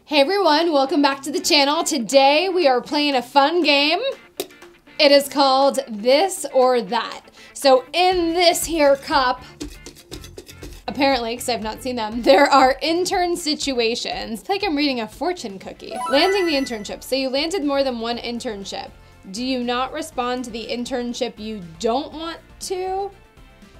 Hey everyone, welcome back to the channel. Today we are playing a fun game. It is called This or That. So in this here cup, apparently, because I've not seen them, there are intern situations. It's like I'm reading a fortune cookie. Landing the internship. So you landed more than one internship. Do you not respond to the internship you don't want to?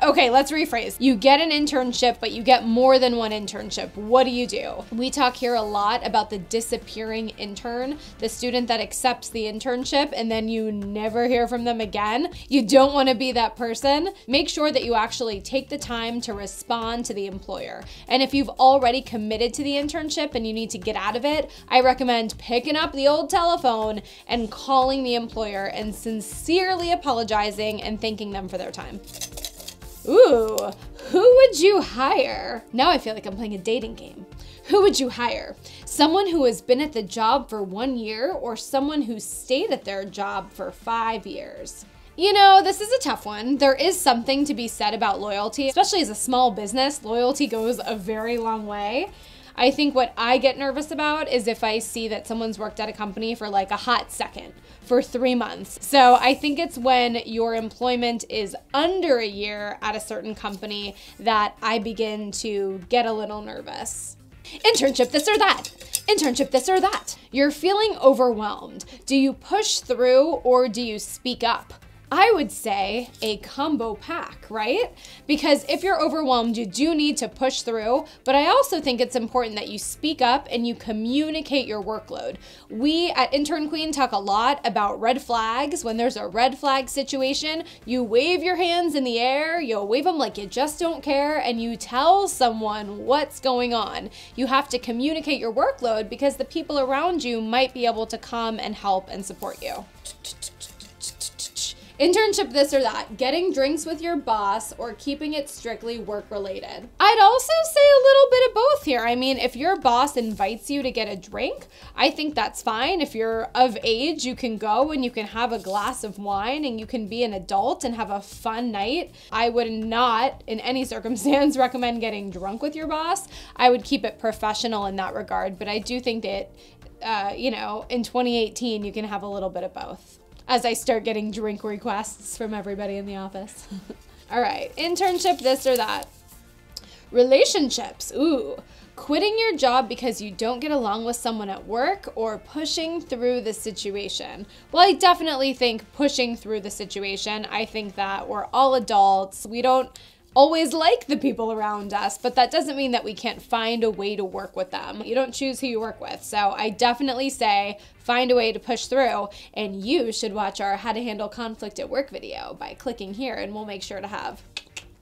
Okay, let's rephrase. You get an internship, but you get more than one internship. What do? We talk here a lot about the disappearing intern, the student that accepts the internship and then you never hear from them again. You don't want to be that person. Make sure that you actually take the time to respond to the employer. And if you've already committed to the internship and you need to get out of it, I recommend picking up the old telephone and calling the employer and sincerely apologizing and thanking them for their time. Ooh, who would you hire? Now I feel like I'm playing a dating game. Who would you hire? Someone who has been at the job for 1 year or someone who stayed at their job for 5 years? You know, this is a tough one. There is something to be said about loyalty, especially as a small business. Loyalty goes a very long way. I think what I get nervous about is if I see that someone's worked at a company for like a hot second, for 3 months. So I think it's when your employment is under a year at a certain company that I begin to get a little nervous. Internship this or that. Internship this or that. You're feeling overwhelmed. Do you push through or do you speak up? I would say a combo pack, right? Because if you're overwhelmed, you do need to push through, but I also think it's important that you speak up and you communicate your workload. We at Intern Queen talk a lot about red flags. When there's a red flag situation, you wave your hands in the air, you wave them like you just don't care, and you tell someone what's going on. You have to communicate your workload because the people around you might be able to come and help and support you. Internship this or that, getting drinks with your boss or keeping it strictly work related. I'd also say a little bit of both here. I mean, if your boss invites you to get a drink, I think that's fine. If you're of age, you can go and you can have a glass of wine and you can be an adult and have a fun night. I would not, in any circumstance, recommend getting drunk with your boss. I would keep it professional in that regard, but I do think that, you know, in 2018, you can have a little bit of both. As I start getting drink requests from everybody in the office. All right, internship this or that. Relationships, ooh. Quitting your job because you don't get along with someone at work or pushing through the situation. Well, I definitely think pushing through the situation. I think that we're all adults. We don't always like the people around us, but that doesn't mean that we can't find a way to work with them. You don't choose who you work with. So I definitely say find a way to push through, and you should watch our How to Handle Conflict at Work video by clicking here, and we'll make sure to have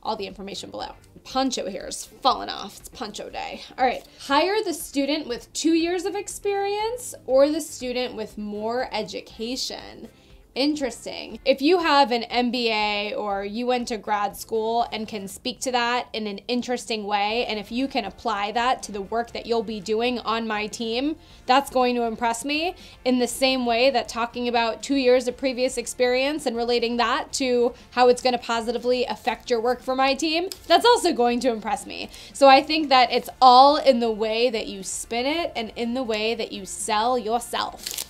all the information below. Poncho here is falling off. It's poncho day. All right, hire the student with 2 years of experience or the student with more education. Interesting. If you have an MBA or you went to grad school and can speak to that in an interesting way, and if you can apply that to the work that you'll be doing on my team, that's going to impress me in the same way that talking about 2 years of previous experience and relating that to how it's going to positively affect your work for my team, that's also going to impress me. So I think that it's all in the way that you spin it and in the way that you sell yourself.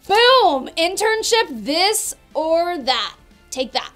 Boom! Internship this or that. Take that.